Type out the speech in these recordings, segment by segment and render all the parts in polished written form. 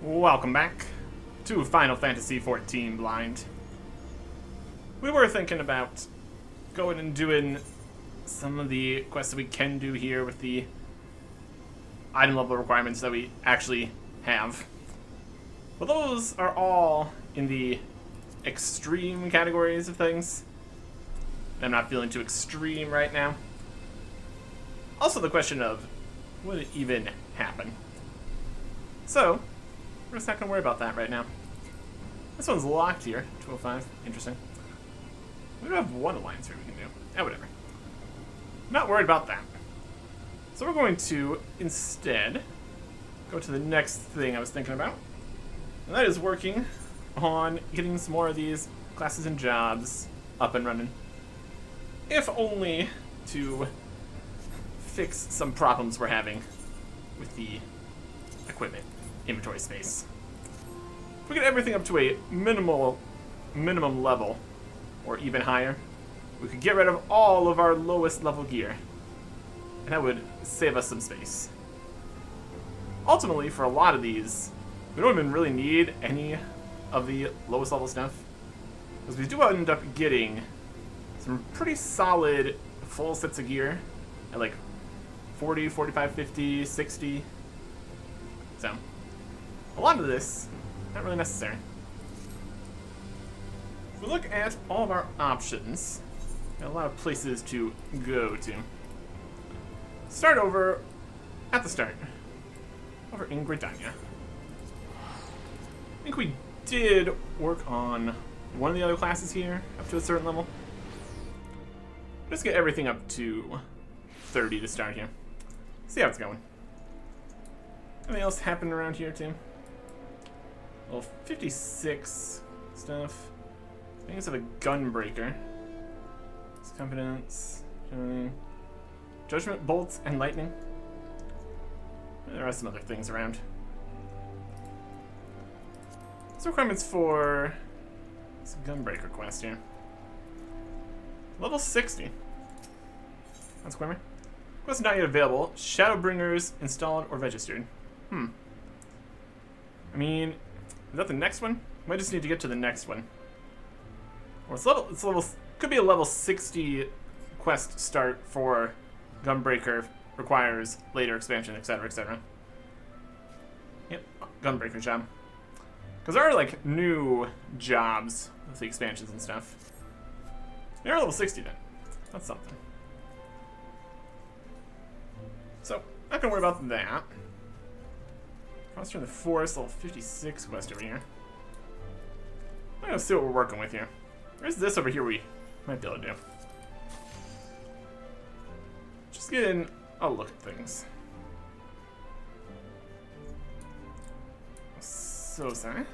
Welcome back to Final Fantasy XIV Blind. We were thinking about going and doing some of the quests that we can do here with the item level requirements that we actually have. But those are all in the extreme categories of things. I'm not feeling too extreme right now. Also the question of, would it even happen? So, we're just not going to worry about that right now. This one's locked here, 205, interesting. We do have one alliance here we can do. Yeah, whatever. Not worried about that. So we're going to, instead, go to the next thing I was thinking about. And that is working on getting some more of these classes and jobs up and running. If only to fix some problems we're having with the equipment inventory space. If we get everything up to a minimum level, or even higher, we could get rid of all of our lowest level gear. And that would save us some space. Ultimately, for a lot of these, we don't even really need any of the lowest level stuff. Because we do end up getting some pretty solid full sets of gear at like 40, 45, 50, 60. So, a lot of this, not really necessary. If we look at all of our options, got a lot of places to go to. Start over at the start, over in Britannia. I think we did work on one of the other classes here, up to a certain level. Just get everything up to 30 to start here. See how it's going. Anything else happened around here, too? Well, 56 stuff. I think it's of a gunbreaker. It's confidence. Judgment bolts and lightning. There are some other things around. What's the requirements for this gunbreaker quest here? Level 60. That's Quimmer. Quest not yet available. Shadowbringers installed or registered. I mean, is that the next one? Might just need to get to the next one. Or it's level, could be a level 60 quest start for Gunbreaker, requires later expansion, etc., etc. Yep, Gunbreaker job. Because there are like new jobs with the expansions and stuff. They're level 60 then. That's something. So, not gonna worry about that. Cross in the forest, level 56 quest over here. I'm gonna see what we're working with here. There's this over here we might be able to do. Just getting a look at things. So sorry.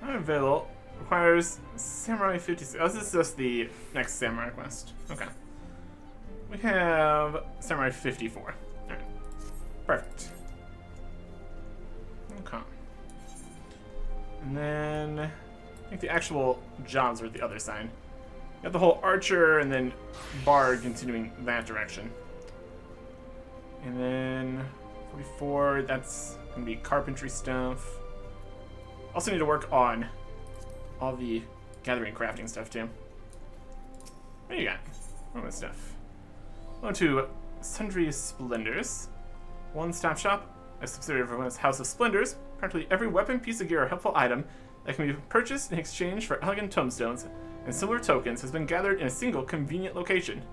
Not available. Requires Samurai 56. Oh, this is just the next Samurai quest. Okay. We have Samurai 54. Alright. Perfect. Okay. And then I think the actual jobs are at the other side. You got the whole archer and then bard continuing that direction. And then 44, that's gonna be carpentry stuff. Also need to work on all the gathering crafting stuff too. What do you got? All that stuff. On to Sundry Splendors. One-stop shop. A subsidiary of House of Splendors. Practically every weapon, piece of gear, or helpful item that can be purchased in exchange for elegant tombstones and similar tokens has been gathered in a single convenient location. Do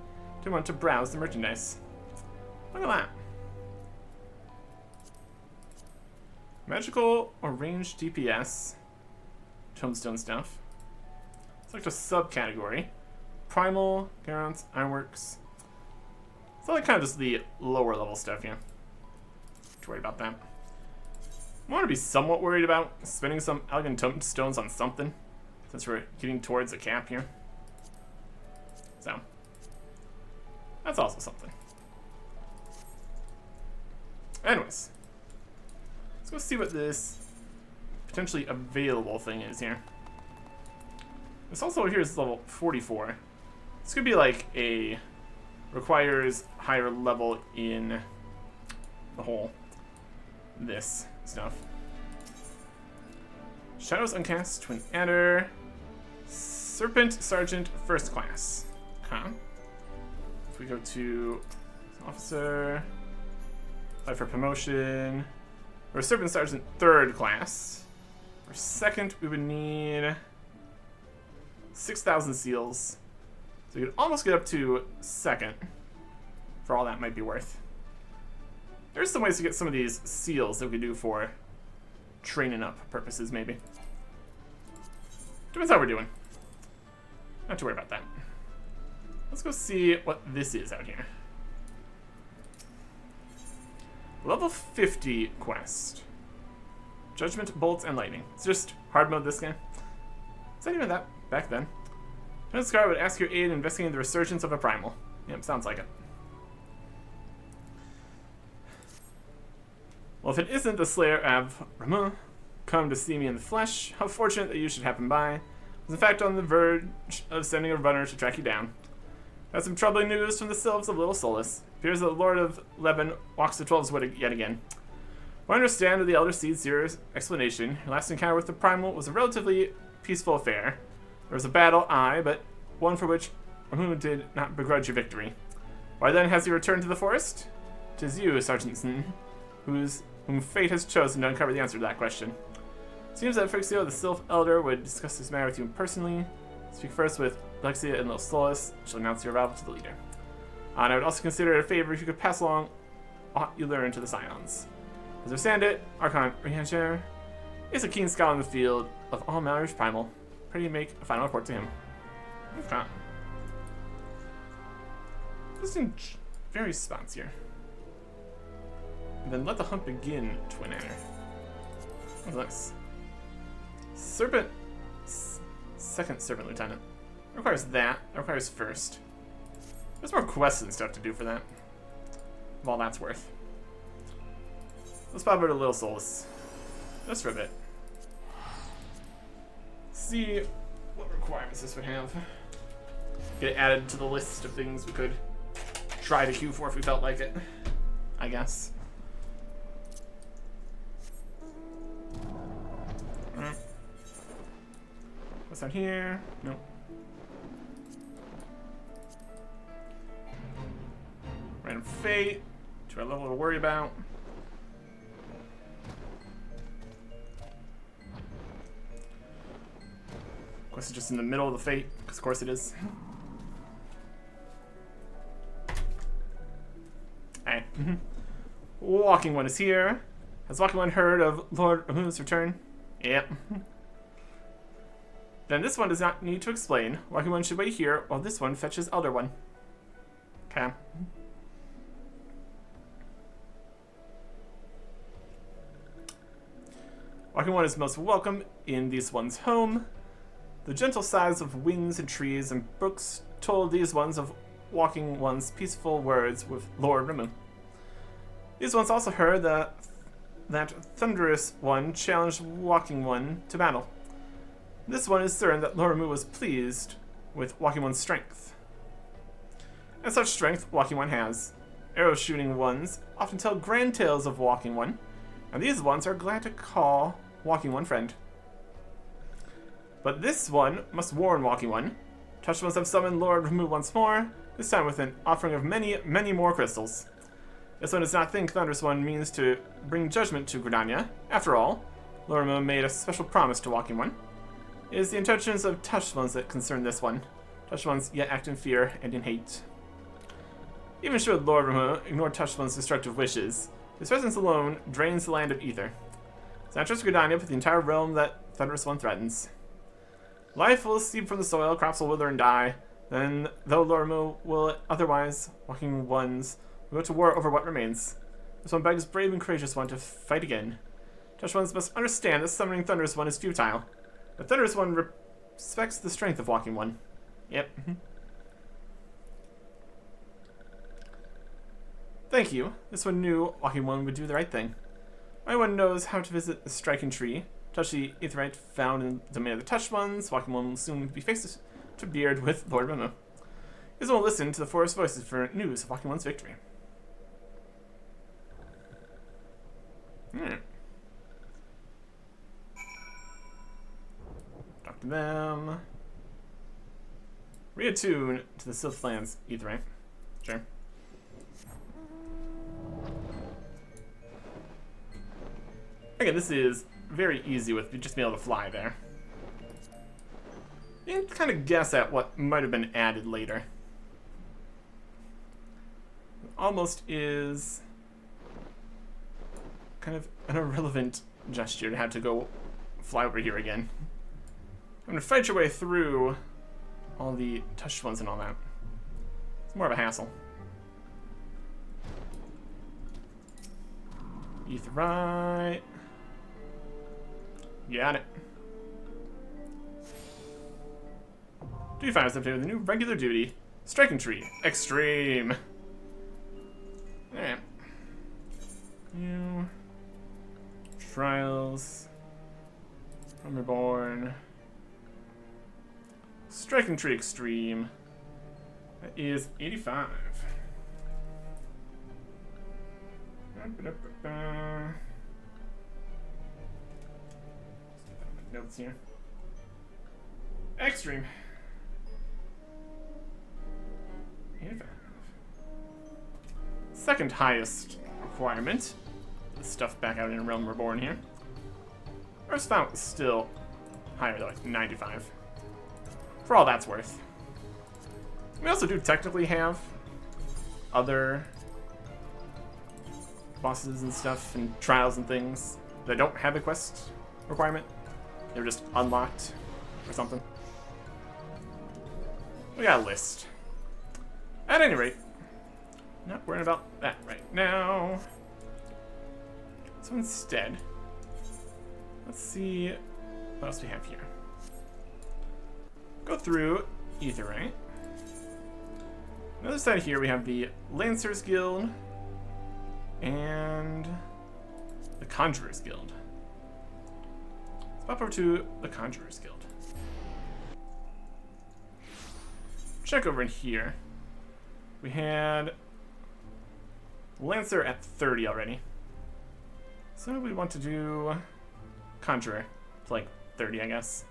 you want to browse the merchandise? Look at that. Magical or ranged DPS. Tombstone stuff. Select a subcategory. Primal, Garants, Ironworks. It's all kind of just the lower level stuff here. Don't worry about that. I want to be somewhat worried about spending some elegant tombstones on something, since we're getting towards a cap here. So, that's also something. Anyways, let's go see what this potentially available thing is here. This also here is level 44. This could be like a requires higher level in the whole this stuff. Shadows Uncast, Twin Adder, Serpent Sergeant First Class. Okay. If we go to Officer, apply for promotion, or Serpent Sergeant Third Class. For second, we would need 6,000 seals. So you could almost get up to second, for all that might be worth. There's some ways to get some of these seals that we could do for training up purposes, maybe. Depends how we're doing. Not to worry about that. Let's go see what this is out here. Level 50 quest. Judgment, Bolts, and Lightning. It's just hard mode this game. Is that even that back then? Lieutenant Scar would ask your aid in investigating the resurgence of a primal. Yep, sounds like it. Well, if it isn't the Slayer of Ramuh, come to see me in the flesh, how fortunate that you should happen by. I was in fact on the verge of sending a runner to track you down. Got some troubling news from the Sylphs of Little Solace. It appears that the Lord of Leben walks the 12's wood yet again. I understand that the Elder Seed's explanation. Your last encounter with the Primal was a relatively peaceful affair. There was a battle, aye, but one for which Ramuh did not begrudge your victory. Why then has he returned to the forest? 'Tis you, Sergeantson, whom fate has chosen to uncover the answer to that question. It seems that Frixio, the Sylph Elder, would discuss this matter with you personally. Speak first with Alexia and Little Solace. She'll announce your arrival to the leader. And I would also consider it a favor if you could pass along what you learned to the Scions. As I understand it, Archon Rihanger is a keen scholar in the field of all matters primal. Pray you make a final report to him. Okay. This seems very spots here. And then let the hunt begin, Twin Adder. What's this? Serpent. Second Serpent Lieutenant. Requires that. That requires first. There's more quests and stuff to do for that. Of all that's worth. Let's pop over to Little Solace. Just for a bit. See what requirements this would have. Get it added to the list of things we could try to queue for if we felt like it. I guess. What's down here? Nope. Random fate. To our level to worry about. Quest is just in the middle of the fate, because of course it is. Hey. Walking One is here. Has Walking One heard of Lord Ramuh's return? Yep. Then this one does not need to explain. Walking One should wait here while this one fetches Elder One. Okay. Walking One is most welcome in this one's home. The gentle sighs of winds and trees and brooks told these ones of Walking One's peaceful words with Lord Ramuh. These ones also heard that Thunderous One challenged Walking One to battle. This one is certain that Lord Ramuh was pleased with Walking One's strength. And such strength Walking One has. Arrow-shooting ones often tell grand tales of Walking One, and these ones are glad to call Walking One friend. But this one must warn Walking One. Touched ones have summoned Lord Ramuh once more, this time with an offering of many, many more crystals. This one does not think Thunderous One means to bring judgment to Gridania. After all, Lord Ramuh made a special promise to Walking One. It is the intentions of touched ones that concern this one. Touched ones yet act in fear and in hate. Even should Lord Ramuh ignore touched one's destructive wishes, his presence alone drains the land of ether. It's not just Gridania, but the entire realm that Thunderous One threatens. Life will seep from the soil, crops will wither and die. Then, though Lord Ramuh will otherwise, Walking Ones will go to war over what remains. This one begs brave and courageous one to fight again. Touched ones must understand that summoning Thunderous One is futile. The Thunderous One respects the strength of Walking One. Yep. Thank you. This one knew Walking One would do the right thing. Anyone knows how to visit the striking tree. Touch the aetherite found in the domain of the touched ones. Walking One will soon be face to beard with Lord Ramuh. He will listen to the forest voices for news of Walking One's victory. them. Reattune to the Sylphlands Etherite. Sure. Again, this is very easy with just being able to fly there. You can kind of guess at what might have been added later. Almost is kind of an irrelevant gesture to have to go fly over here again. I'm gonna fight your way through all the touched ones and all that. It's more of a hassle. Etherite. Got it. Duty 5 is updated with a new regular duty. Striking Tree. Extreme. Alright. New. Trials. From Reborn. Striking Tree Extreme. That is 85. Notes here. Extreme. 85. Second highest requirement. The stuff back out in Realm Reborn here. First found was still higher though, like 95. For all that's worth. We also do technically have other bosses and stuff and trials and things that don't have a quest requirement. They're just unlocked or something. We got a list. At any rate, not worrying about that right now. So instead, let's see what else we have here. Go through Etherite. On the other side here, we have the Lancers Guild and the Conjurers Guild. Let's pop over to the Conjurers Guild. Check over in here. We had Lancer at 30 already. So we want to do Conjurer to like 30, I guess.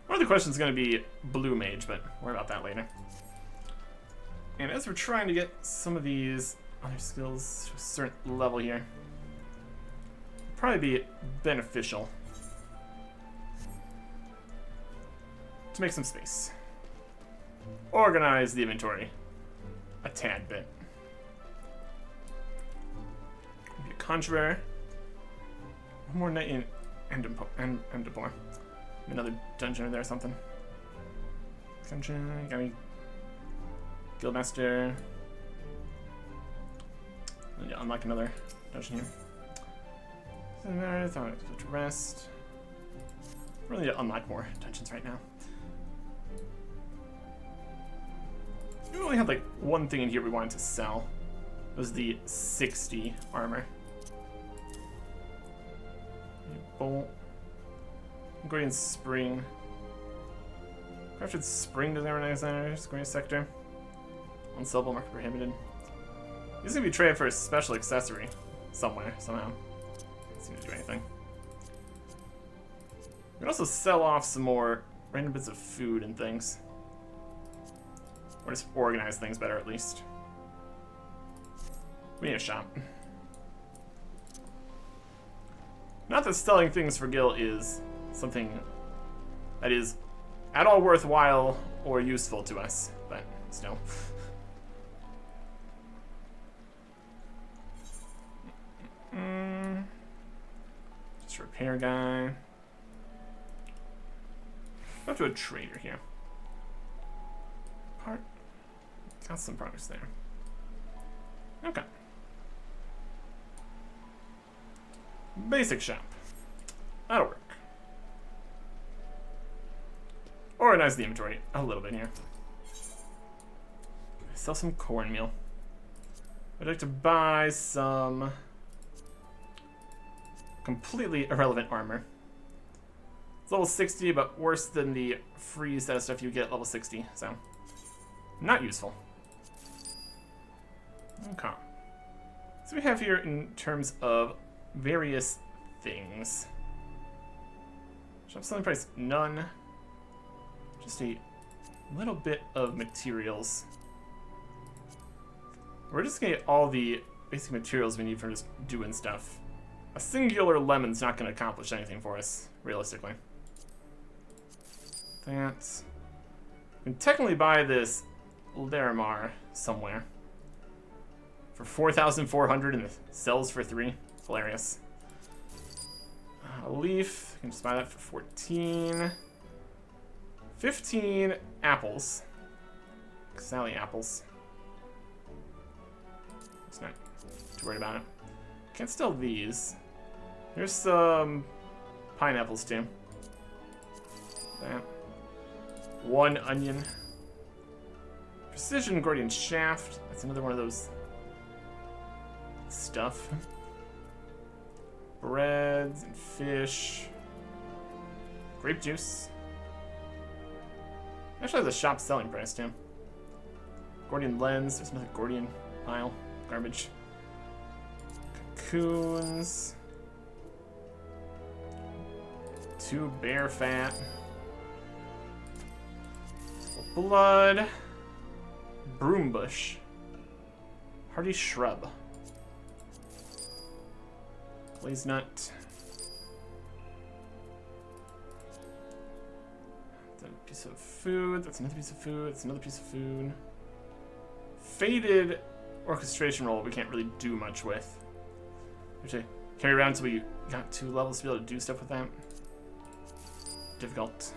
One of the questions is going to be Blue Mage, but worry about that later. And as we're trying to get some of these other skills to a certain level here, it'll probably be beneficial to make some space. Organize the inventory a tad bit. Be a Conjurer. One more night in Endapor. Another dungeon over there or something. Dungeon, got me. Guildmaster. Yeah, unlock another dungeon here. Doesn't matter, I thought I'd go to rest. Really need to unlock more dungeons right now. We only had like one thing in here we wanted to sell. It was the 60 armor. Bolt. Gradient Spring. Crafted Spring doesn't recognize that. Square sector. Unsellable, market prohibited. These can be traded for a special accessory somewhere, somehow. Doesn't seem to do anything. We can also sell off some more random bits of food and things. Or just organize things better, at least. We need a shop. Not that selling things for Gil is something that is at all worthwhile or useful to us, but still. Just a repair guy. Go to a trader here. Got some progress there. Okay. Basic shop. That'll work. Organize the inventory a little bit here. Sell some cornmeal. I'd like to buy some completely irrelevant armor. It's level 60, but worse than the free set of stuff you get at level 60, so not useful. Okay. So we have here in terms of various things. Shop selling price, none. Just a little bit of materials. We're just gonna get all the basic materials we need for just doing stuff. A singular lemon's not gonna accomplish anything for us, realistically. That. We can technically buy this Larimar somewhere for 4,400 and it sells for 3. Hilarious. A leaf, I can just buy that for 14. 15 apples. Sally apples. It's not too worried about it. Can't sell these. Here's some pineapples too. That. 1 onion. Precision Gordian Shaft. That's another one of those stuff. Breads and fish. Grape juice. Actually, the shop selling price too. Gordian lens. There's another Gordian pile. Garbage. Cocoons. 2 bear fat. Blood. Broom bush. Hardy shrub. Blaze nut. That's a piece of food. That's another piece of food. That's another piece of food. Faded orchestration roll we can't really do much with. We have to carry around until we got 2 levels to be able to do stuff with that. Difficult.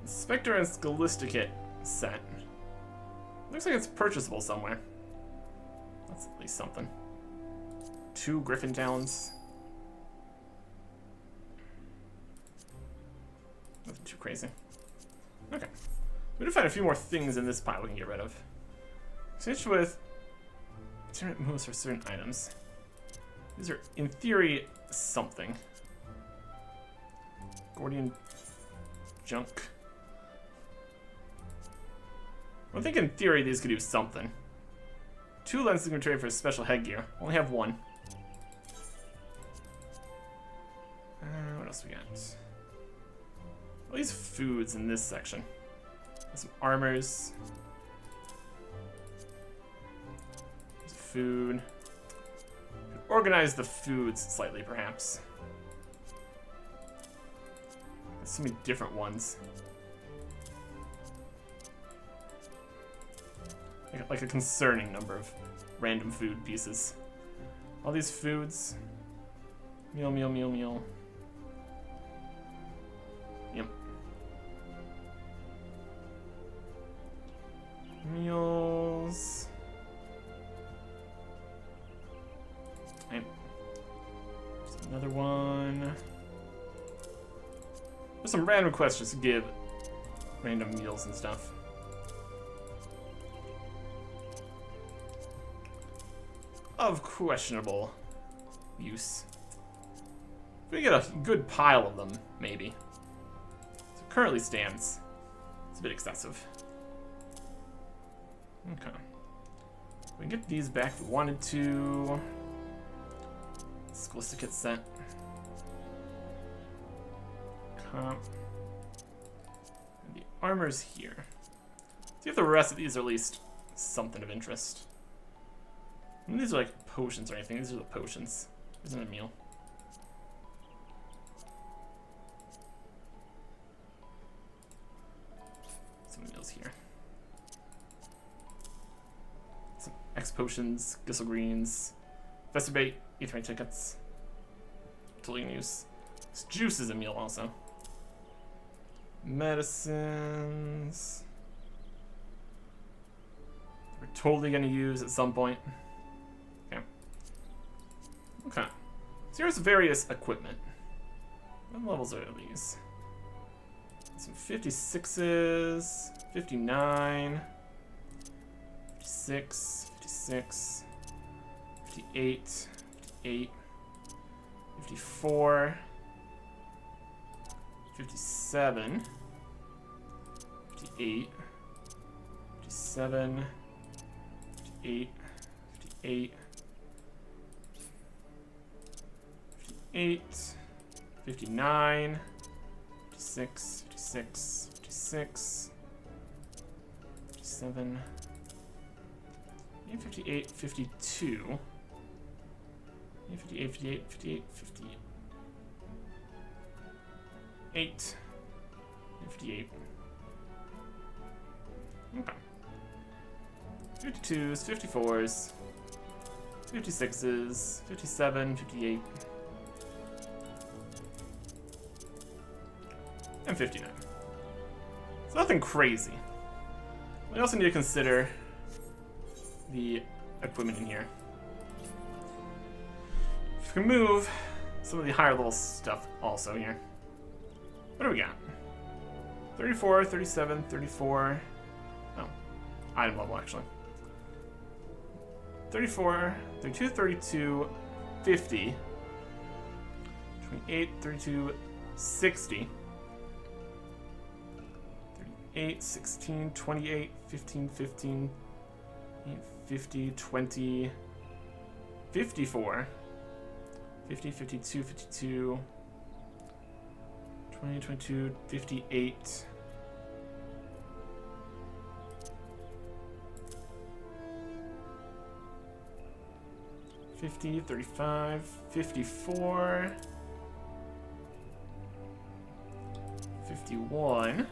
Spectre and Scholasticate set. Looks like it's purchasable somewhere. That's at least something. 2 Griffin Talons. Nothing too crazy. Okay. We need to find a few more things in this pile we can get rid of. Switch with alternate moves for certain items. These are, in theory, something. Gordian junk. I think in theory these could do something. 2 lenses can trade for special headgear. Only have 1. What else we got? All these foods in this section. Some armors. There's food. Organize the foods slightly, perhaps. There's so many different ones. Like a concerning number of random food pieces. All these foods. Meal, meal, meal, meal. Yep. Meals. Yep. There's another one. There's some random quests just to give random meals and stuff. Of questionable use. If we get a good pile of them, maybe. So it currently stands. It's a bit excessive. Okay. We can get these back if we wanted to. Scholasticate set. Comp. And the armor's here. See if the rest of these are at least something of interest. And these are like potions or anything. These are the potions. Isn't it a meal? Some meals here. Some X potions, Gissel greens, Fester bait, Aetheryte tickets. Totally gonna use. This juice is a meal also. Medicines. We're totally gonna use at some point. Okay. So here's various equipment. What levels are these? Some 56s, 59, 56, 56, 58, 58, 54, 57, 58, 57, 58, 58, 8, 59, 56, 56, 56, 57, 58, 52, 58, 58, 58, 58, 58. Okay. 52s, 54s, 56s, 57, 58, and 59. It's nothing crazy. We also need to consider the equipment in here. If we can move some of the higher level stuff also here. What do we got? 34, 37, 34. Oh, item level actually. 34, 32, 32, 50. 28, 32, 60. 38, 16, 28, 15, 15, 8, 50, 20, 54. 50, 52, 52. 20, 22, 58. $50, $35, $54, $51.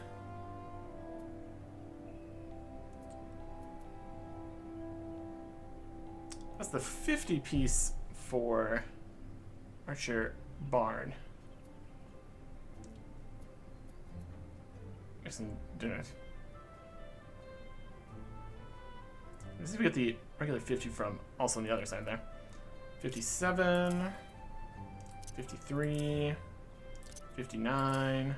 That's the 50 piece for Archer Bard. Guess I'm doing it. Let's see if we get the regular 50 from also on the other side there. 57, 53, 59,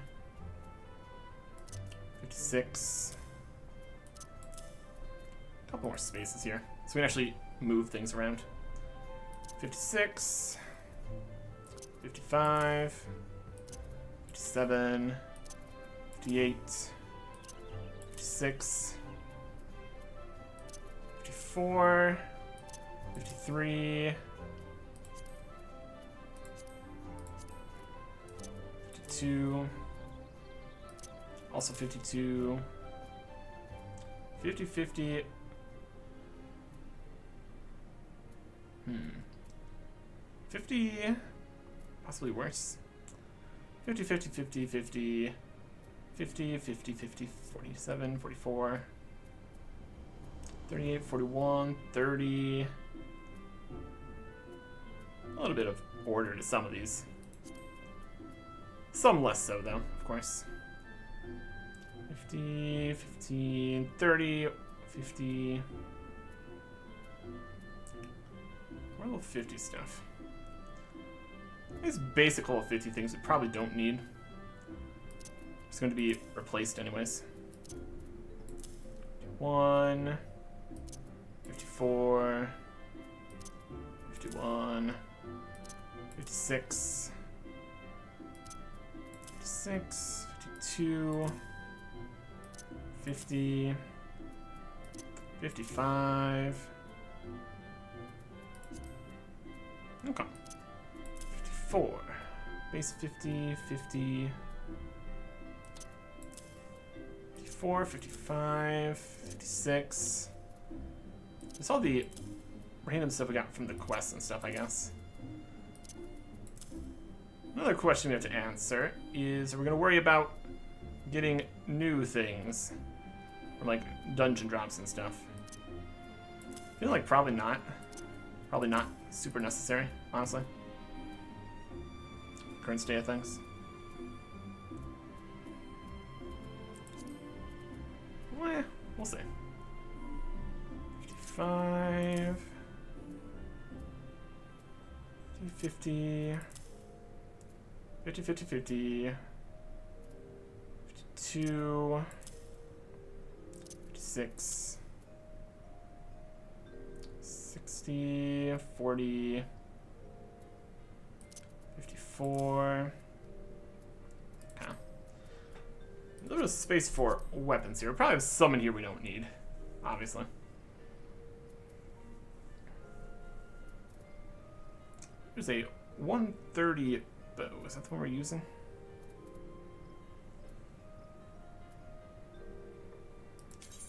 56. A couple more spaces here, so we can actually move things around. 56, 55, 57, 58, 56, 54, 53, 52, also 52, 50, 50, 50, possibly worse. 50, 50, 50, 50, 50, 50, 50, 47, 44, 38, 41, 30. A little bit of order to some of these. Some less so, though, of course. 50, 15, 30, 50. More level 50 stuff. These basic level 50 things we probably don't need. It's going to be replaced anyways. 51, 54, 51, 56, 56, 52, 50, 55. Okay. 54. Base 50, 50. 54, 55, 56. It's all the random stuff we got from the quests and stuff, I guess. Another question we have to answer is, are we going to worry about getting new things? Or like dungeon drops and stuff? I feel like probably not. Probably not super necessary, honestly. Current state of things. Well, we'll see. 55. 50. 50, 50, 50. 52. 56. 60. 40. 54. Okay. A little bit of space for weapons here. We probably have some in here we don't need, obviously. There's a 130 bow. Is that the one we're using?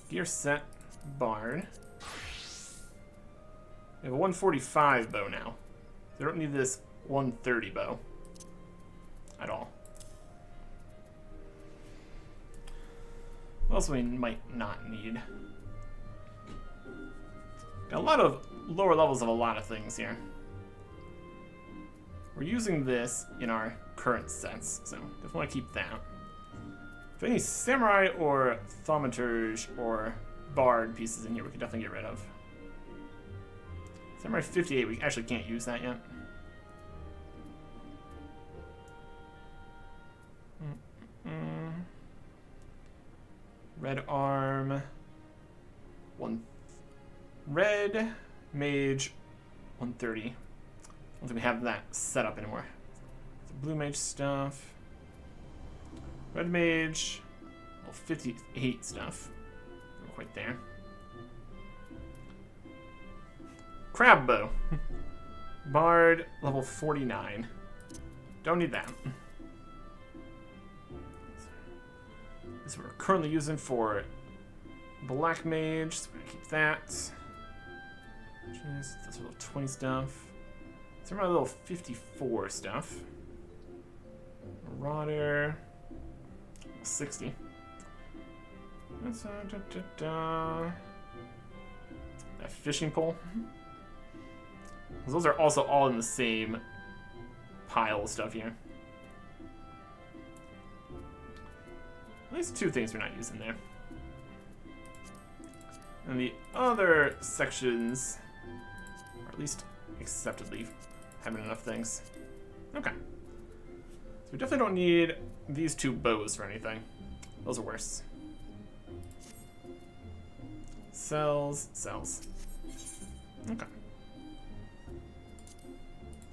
Gear set, Bard. We have a 145 bow now. They don't need this 130 bow at all. What else we might not need? Got a lot of lower levels of a lot of things here. We're using this in our current sets, so definitely want to keep that. If any samurai or thaumaturge or bard pieces in here, we can definitely get rid of. Samurai 58, we actually can't use that yet. Red arm. Red mage 130. I don't think we have that set up anymore. The blue mage stuff. Red mage, well, 58 stuff. Not quite there. Crab bow. Bard, level 49. Don't need that. This is what we're currently using for black mage, so we're gonna keep that. Jeez, that's a little 20 stuff. Some of my little 54 stuff. Marauder. 60. That's that fishing pole. Those are also all in the same pile of stuff here. At least two things we're not using there. And the other sections are at least acceptably having enough things. Okay. So we definitely don't need these two bows for anything. Those are worse. Cells, cells. Okay.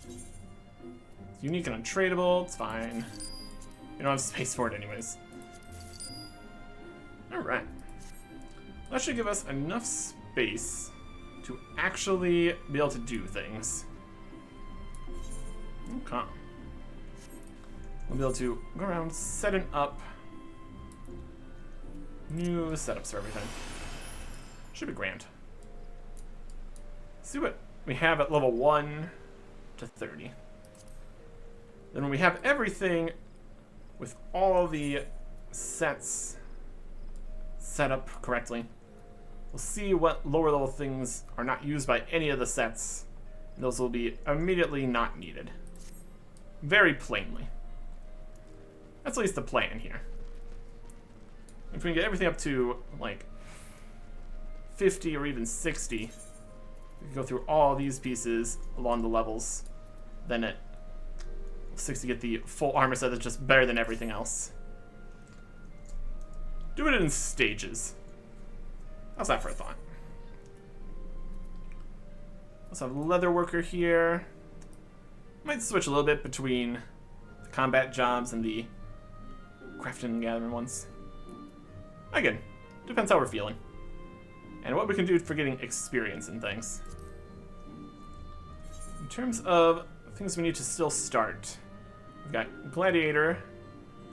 It's unique and untradeable, it's fine. You don't have space for it anyways. Alright. That should give us enough space to actually be able to do things. Okay. We'll be able to go around setting up new setups for everything. Should be grand. See what we have at level 1 to 30. Then when we have everything with all the sets set up correctly, we'll see what lower level things are not used by any of the sets. And those will be immediately not needed. Very plainly. That's at least the plan here. If we can get everything up to, like, 50 or even 60, we can go through all these pieces along the levels. Then at 60 get the full armor set that's just better than everything else. Do it in stages. How's that for a thought? Let's have leather worker here. Might switch a little bit between the combat jobs and the crafting and gathering ones. Again, depends how we're feeling. And what we can do for getting experience and things. In terms of things we need to still start, we've got Gladiator,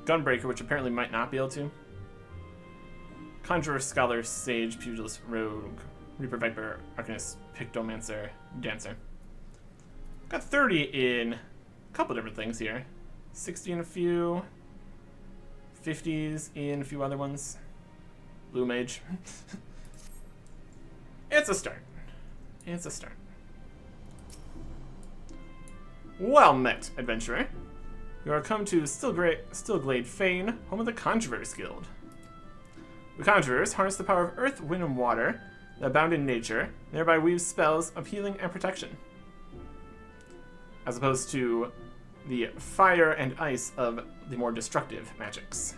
Gunbreaker, which apparently might not be able to. Conjurer, Scholar, Sage, Pugilist, Rogue, Reaper, Viper, Arcanist, Pictomancer, Dancer. Got 30 in a couple different things here. 60 in a few. 50s in a few other ones. Blue Mage. It's a start. It's a start. Well met, adventurer. You are come to Stillglade Fane, home of the Conjurers Guild. The Conjurers harness the power of earth, wind, and water that abound in nature, and thereby weave spells of healing and protection, as opposed to the fire and ice of the more destructive magics.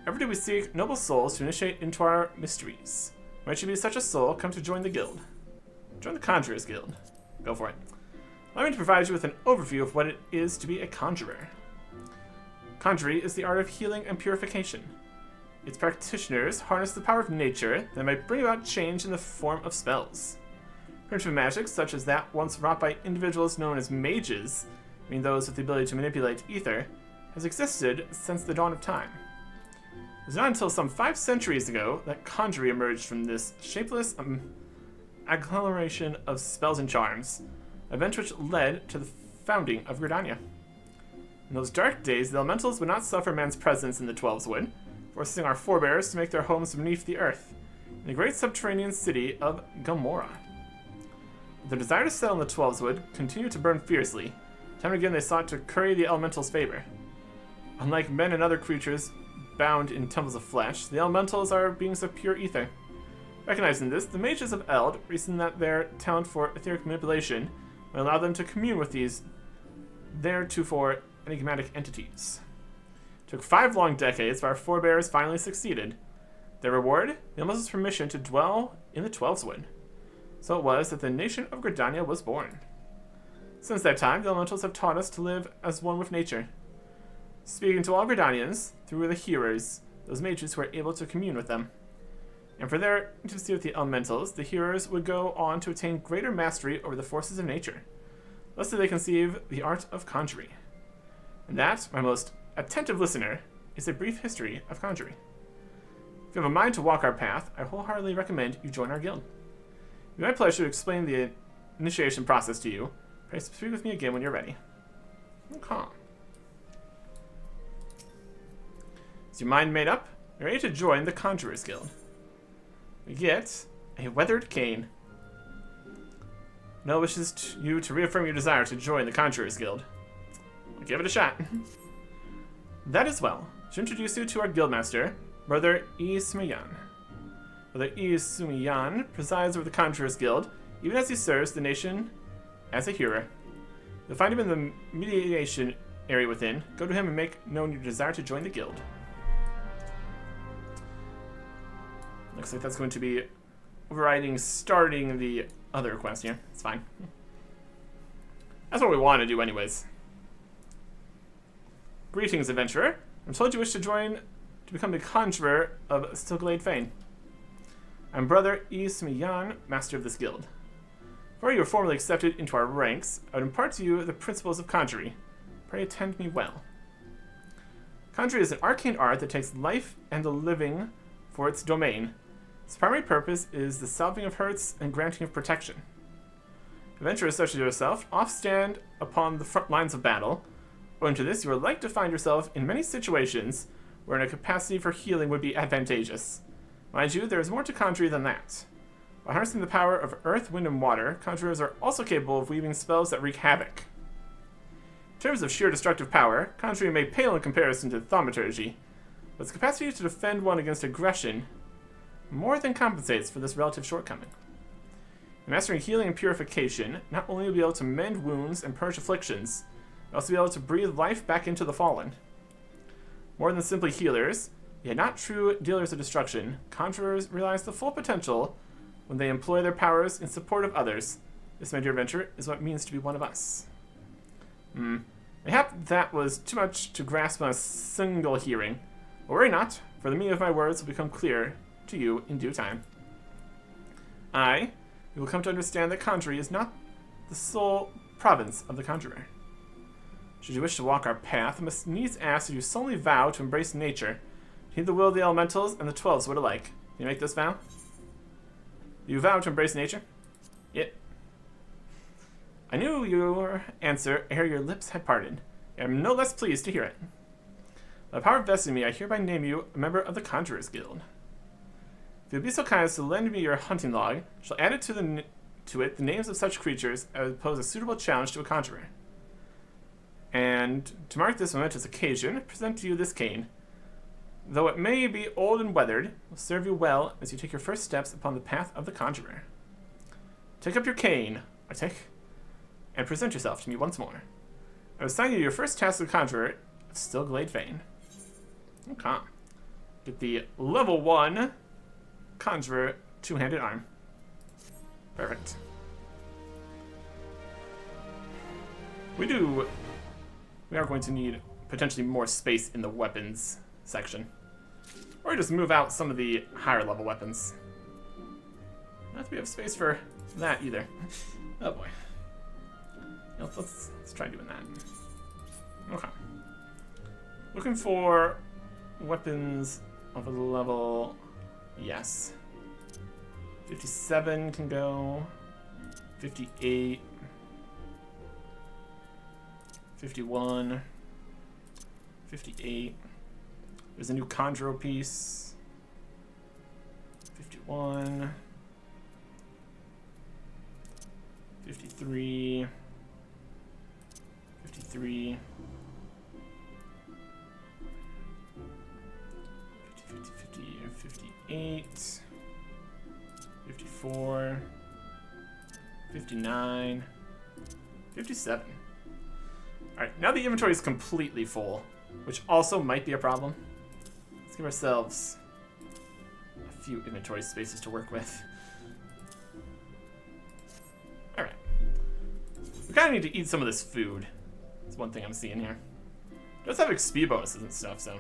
Every day we seek noble souls to initiate into our mysteries. Might you be such a soul, come to join the guild. Join the Conjurers Guild. Go for it. Allow me to provide you with an overview of what it is to be a conjurer. Conjury is the art of healing and purification. Its practitioners harness the power of nature that might bring about change in the form of spells. Primitive magic, such as that once wrought by individuals known as mages, meaning those with the ability to manipulate ether, has existed since the dawn of time. It was not until some 5 centuries ago that conjury emerged from this shapeless agglomeration of spells and charms, an event which led to the founding of Gridania. In those dark days, the elementals would not suffer man's presence in the Twelveswood, forcing our forebears to make their homes beneath the earth, in the great subterranean city of Gomorrah. The desire to settle in the Twelveswood continued to burn fiercely. Time and again they sought to curry the elementals' favor. Unlike men and other creatures bound in temples of flesh, the elementals are beings of pure ether. Recognizing this, the mages of Eld reasoned that their talent for etheric manipulation might allow them to commune with these theretofore enigmatic entities. It took 5 long decades, but our forebears finally succeeded. Their reward? The elementals' permission to dwell in the Twelveswood. So it was that the nation of Gridania was born. Since that time, the elementals have taught us to live as one with nature, speaking to all Gridanians through the hearers, those mages who are able to commune with them. And for their intimacy with the elementals, the hearers would go on to attain greater mastery over the forces of nature. Thus did they conceive the art of conjury. And that, my most attentive listener, is a brief history of conjury. If you have a mind to walk our path, I wholeheartedly recommend you join our guild. It would be my pleasure to explain the initiation process to you. Pray speak with me again when you're ready. Okay. Is your mind made up? You're ready to join the Conjurers Guild. We get a weathered cane. Nell wishes you to reaffirm your desire to join the Conjurers Guild. We'll give it a shot. That is well. To introduce you to our guildmaster, Brother Ismayan. Brother Ismayan presides over the Conjurers Guild, even as he serves the nation as a hearer. You'll find him in the mediation area within. Go to him and make known your desire to join the guild. Looks like that's going to be overriding starting the other quest here. It's fine. That's what we want to do anyways. Greetings, adventurer. I'm told you wish to join to become the conjurer of Stilglade Fane. I'm Brother Ismayan, master of this guild. Before you are formally accepted into our ranks, I would impart to you the principles of conjury. Pray attend me well. Conjury is an arcane art that takes life and the living for its domain. Its primary purpose is the salving of hurts and granting of protection. Adventurers such as yourself often stand upon the front lines of battle. Owing to this, you are like to find yourself in many situations wherein a capacity for healing would be advantageous. Mind you, there is more to conjury than that. By harnessing the power of earth, wind, and water, conjurers are also capable of weaving spells that wreak havoc. In terms of sheer destructive power, conjuring may pale in comparison to thaumaturgy, but its capacity to defend one against aggression more than compensates for this relative shortcoming. In mastering healing and purification, not only will you be able to mend wounds and purge afflictions, you'll also be able to breathe life back into the fallen. More than simply healers, yet not true dealers of destruction, conjurers realize the full potential when they employ their powers in support of others. This, my dear adventurer, is what it means to be one of us. Mayhap that was too much to grasp on a single hearing. But worry not, for the meaning of my words will become clear to you in due time. You will come to understand that conjury is not the sole province of the conjurer. Should you wish to walk our path, I must needs ask that you solemnly vow to embrace nature, to heed the will of the elementals and the Twelveswood alike. Can you make this vow? You vow to embrace nature? Yet. I knew your answer ere your lips had parted. I am no less pleased to hear it. By the power vested in me, I hereby name you a member of the Conjurers Guild. If you'll be so kind as to lend me your hunting log, I shall add it to it the names of such creatures as pose a suitable challenge to a conjurer. And to mark this momentous occasion, I present to you this cane. Though it may be old and weathered, it will serve you well as you take your first steps upon the path of the conjurer. Take up your cane, Artek, and present yourself to me once more. I will assign you your first task of the conjurer of Stilglade Fane. Okay. Get the level 1 conjurer two-handed arm. Perfect. We are going to need potentially more space in the weapons section. Or just move out some of the higher level weapons. Not that we have space for that either. Oh boy. Let's try doing that. Okay. Looking for weapons of a level... Yes. 57 can go. 58. 51. 58. There's a new Conjuro piece. 51. 53. 53. 50, 58. 54. 59. 57. Alright, now the inventory is completely full, which also might be a problem. Let's give ourselves a few inventory spaces to work with. Alright. We kind of need to eat some of this food. That's one thing I'm seeing here. It does have XP bonuses and stuff, so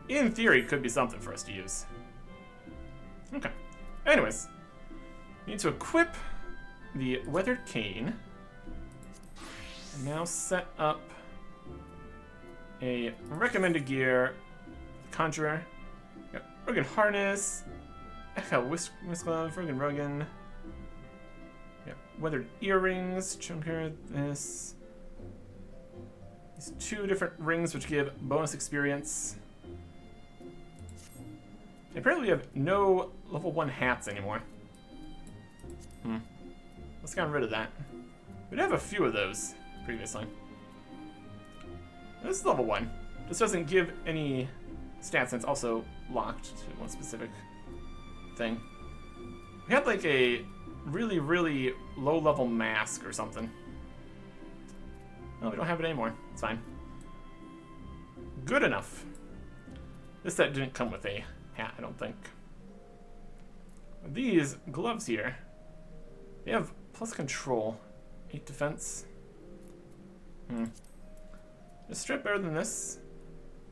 in theory, could be something for us to use. Okay. Anyways, we need to equip the Weathered Cane. And now set up a recommended gear. Conjurer. Got Rugged Harness. FL Whisk Glove, Rugged. Yeah, Weathered Earrings. Compare this. These 2 different rings which give bonus experience. Apparently we have no level 1 hats anymore. Let's get rid of that. We'd have a few of those previously. This is level 1. This doesn't give any stats, and it's also locked to one specific thing. We had like a really, really low-level mask or something. No, we don't have it anymore. It's fine. Good enough. This set didn't come with a hat, I don't think. These gloves here, they have plus control, 8 defense. Just strip better than this.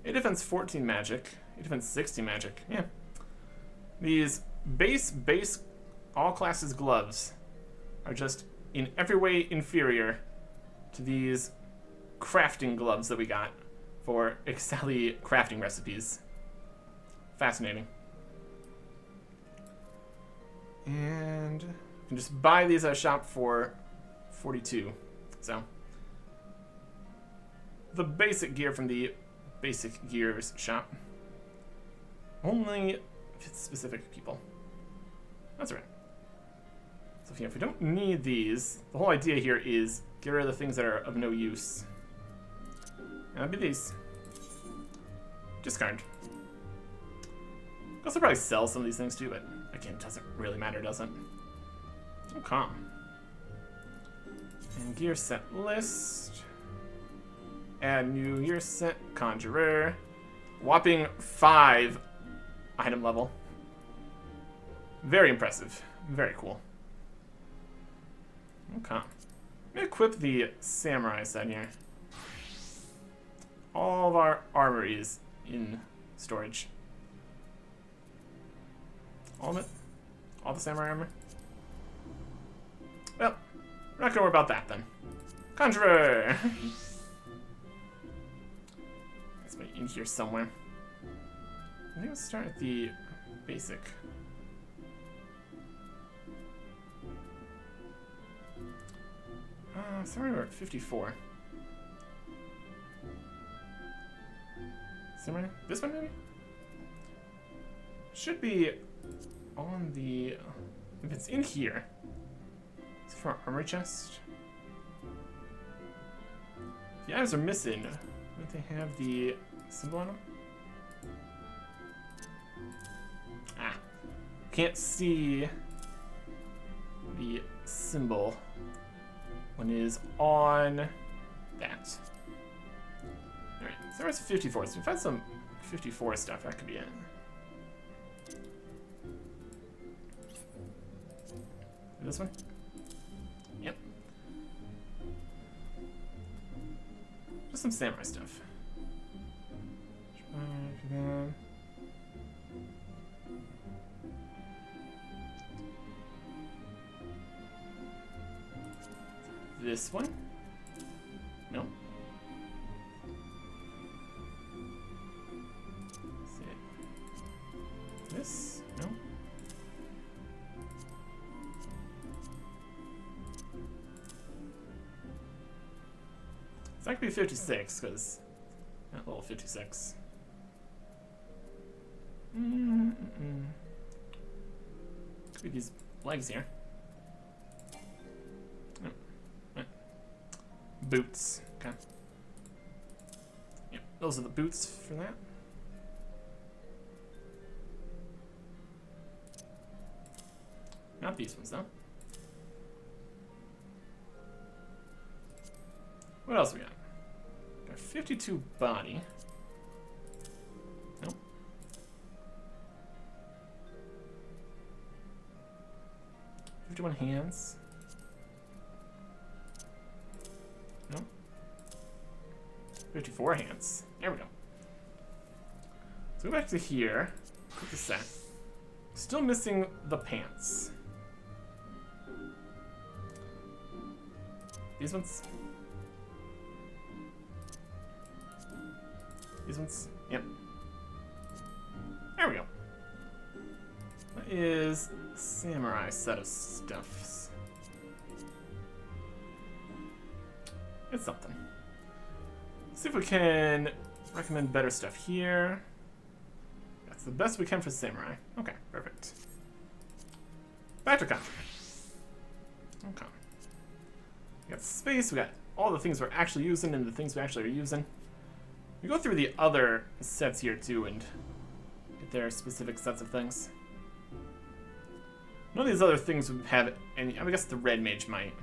8 defense, 14 magic. 8 defense, 60 magic. Yeah. These base all classes gloves are just in every way inferior to these crafting gloves that we got for XIV crafting recipes. Fascinating. And you can just buy these at a shop for 42. So the basic gear from the basic gears shop only fits specific people. That's right. So if we don't need these, the whole idea here is get rid of the things that are of no use. And that'd be these. Discard. I'll also probably sell some of these things too, but again, it doesn't really matter, does it? Okay. And gear set list. Add new gear set, Conjurer. Whopping 5 item level. Very impressive. Very cool. Okay. I'm gonna equip the Samurai set here. All of our armor is in storage. All of it? All the Samurai armor? Well, we're not gonna worry about that then. Conjurer! It's in here somewhere. I think let's start at the basic. Sorry, we're at 54. Somewhere? This one maybe? Should be on the... If it's in here. It's for our armory chest. If the items are missing, don't they have the symbol on them? Ah. Can't see the symbol when it is on that. Alright, so there's 54. So we've had some 54 stuff. That could be it. This one? Yep. Just some samurai stuff. This one? No. This? No? It's not gonna be 56, because... Not level 56. Could be these legs here. Oh. Boots. Okay. Yep, those are the boots for that. Not these ones, though. What else we got? Got 52 body. Nope. $51 hands. Nope. 54 hands. There we go. So go back to here. Put the set. Still missing the pants. These ones? These ones? Yep. There we go. That is a samurai set of stuffs. It's something. Let's see if we can recommend better stuff here. That's the best we can for samurai. Okay, perfect. Back to country. Okay. We got space, we got all the things we're actually using and the things we actually are using. We go through the other sets here too and get their specific sets of things. None of these other things would have any. I guess the red mage might.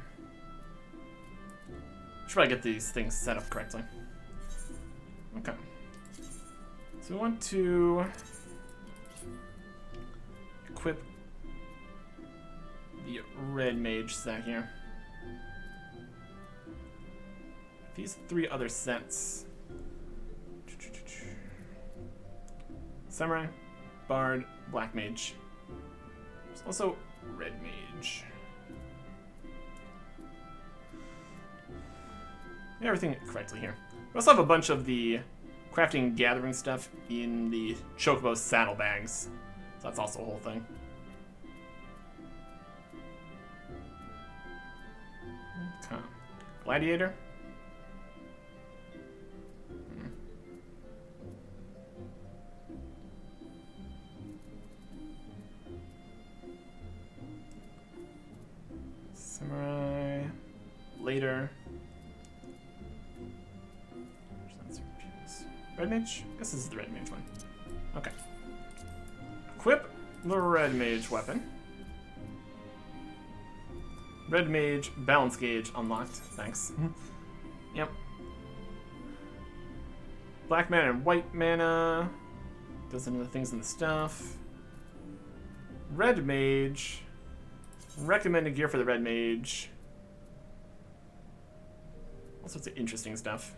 Should probably get these things set up correctly. Okay. So we want to equip the red mage set here. These three other sets. Samurai, Bard, Black Mage. There's also Red Mage. Get everything correctly here. We also have a bunch of the crafting and gathering stuff in the Chocobo saddlebags. So that's also a whole thing. Okay. Gladiator. Samurai. Later. Red Mage? I guess this is the Red Mage one. Okay. Equip the Red Mage weapon. Red Mage balance gauge unlocked. Thanks. Yep. Black mana and white mana. Does some of the things in the stuff. Red Mage. Recommended gear for the Red Mage. All sorts of interesting stuff.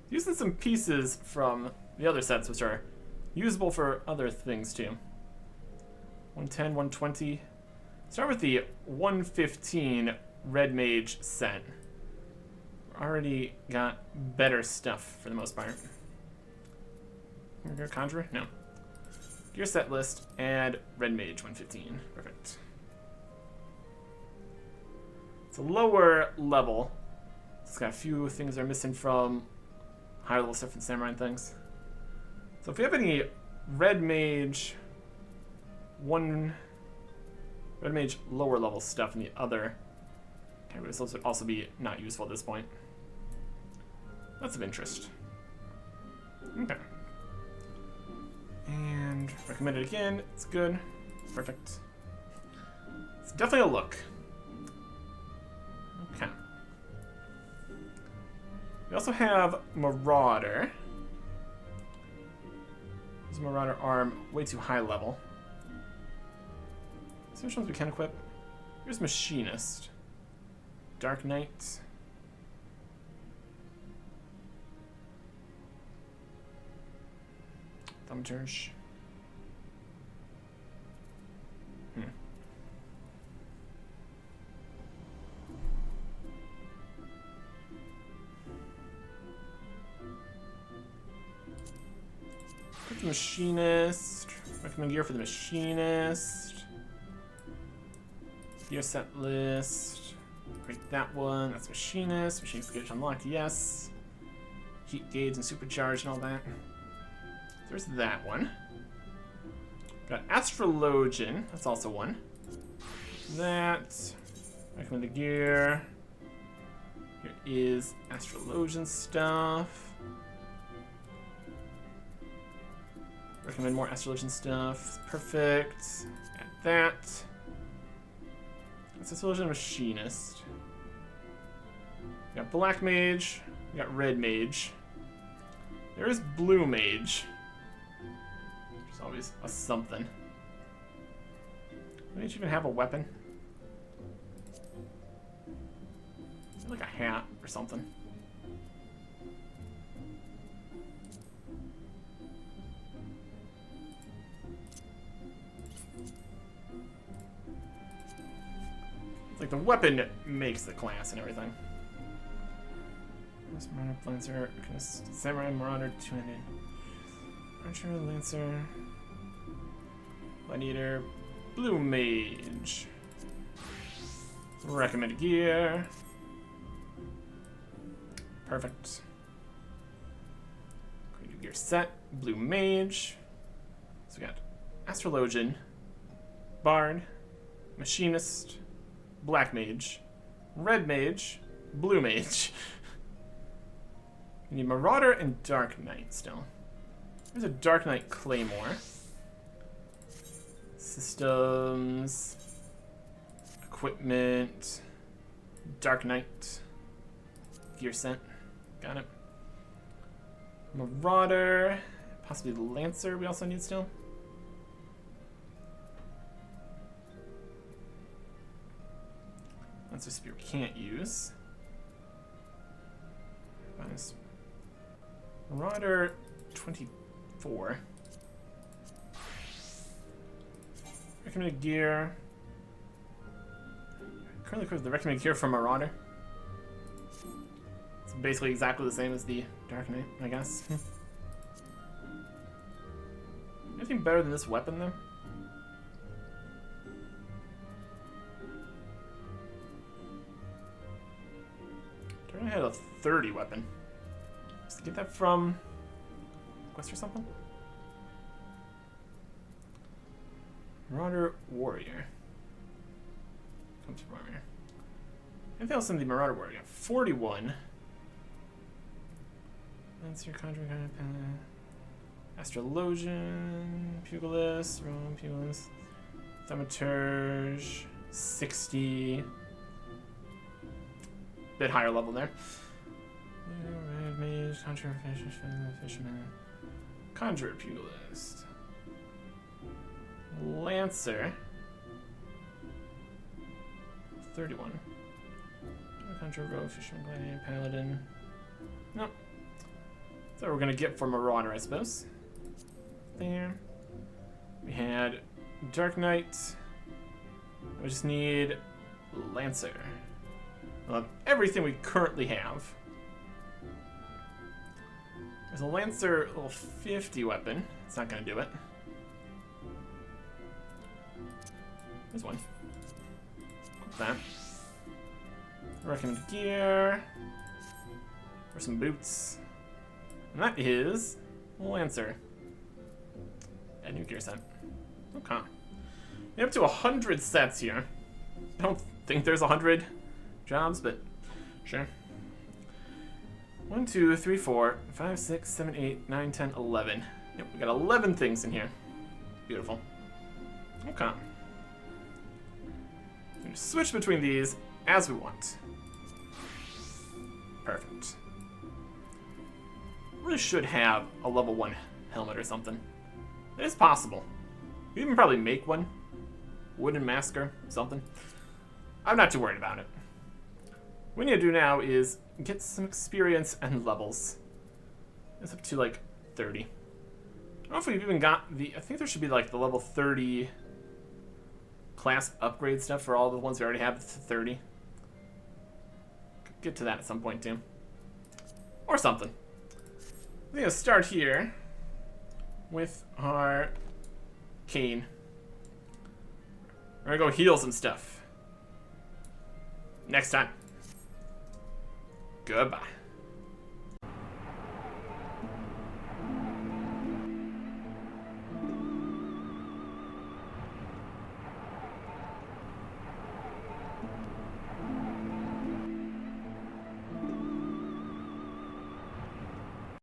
Using some pieces from the other sets, which are usable for other things too. 110, 120. Start with the 115 Red Mage set. Already got better stuff for the most part. Conjurer? No. Gear set list, add Red Mage 115. Perfect. It's a lower level. It's got a few things that are missing from higher level stuff and samurai and things. So if you have any Red Mage Red Mage lower level stuff in the other categories, those would also be not useful at this point. That's of interest. Okay. And recommend it again. It's good. Perfect. It's definitely a look. Okay. We also have Marauder. This Marauder arm way too high level. See which ones we can equip. Here's Machinist. Dark Knight. Thaumaturge. Put the machinist. Recommend gear for the machinist. Gear set list. Break that one. That's machinist. Machinist gauge unlocked. Yes. Heat gauge and supercharged and all that. There's that one. Got astrologian. That's also one. That. Recommend the gear. Here is astrologian stuff. Recommend more astrologian stuff. Perfect. Add that. That's astrologian machinist. We got black mage. We got red mage. There is blue mage. There's always a something. Does mage even have a weapon? Like a hat or something. It's like the weapon makes the class and everything. Marauder, Lancer, Samurai, Marauder, two-handed. Archer, Lancer, Gladiator, Blue Mage. Recommended gear. Perfect. Creative gear set. Blue Mage. So we got Astrologian, Bard, Machinist, Black Mage, Red Mage, Blue Mage. We need Marauder and Dark Knight still. There's a Dark Knight Claymore. Systems. Equipment. Dark Knight. Gear set. Got it. Marauder. Possibly the Lancer we also need still. Lancer Spear we can't use. Marauder 24. Recommended gear. Currently equipped the recommended gear for Marauder. It's basically exactly the same as the Dark Knight, I guess. Anything better than this weapon, though? Dark Knight had a 30 weapon. Just get that from Quest or something? Marauder Warrior. Comes from Warrior. Anything else in the Marauder Warrior? 41. Lancer, Conjuring, Astrologian, Pugilist, Roman Pugilist, Thaumaturge, 60. Bit higher level there. Red Mage, Conjurer, Fisherman, Conjurer, Pugilist, Lancer, 31. Conjurer, Rogue, Fisherman, Gladiator, Paladin. Nope. That's what we're gonna get for Marauder, I suppose. There. We had Dark Knight. We just need Lancer. We'll have everything we currently have. There's a Lancer level 50 weapon. It's not gonna do it. There's one. Put that. Recommended gear. Or some boots. And that is Lancer. A new gear set. Okay. We're up to 100 sets here. I don't think there's 100 jobs, but sure. 1, 2, 3, 4, 5, 6, 7, 8, 9, 10, 11. Yep, we got 11 things in here. Beautiful. Okay. We can switch between these as we want. Perfect. Really should have a level 1 helmet or something. It is possible. You even probably make one. Wooden masker, something. I'm not too worried about it. What we need to do now is get some experience and levels. It's up to like 30. I don't know if we've even got the... I think there should be like the level 30 class upgrade stuff for all the ones we already have to 30. Could get to that at some point too. Or something. I'm going to start here. with our cane. We're gonna go heal some stuff. Next time. Goodbye.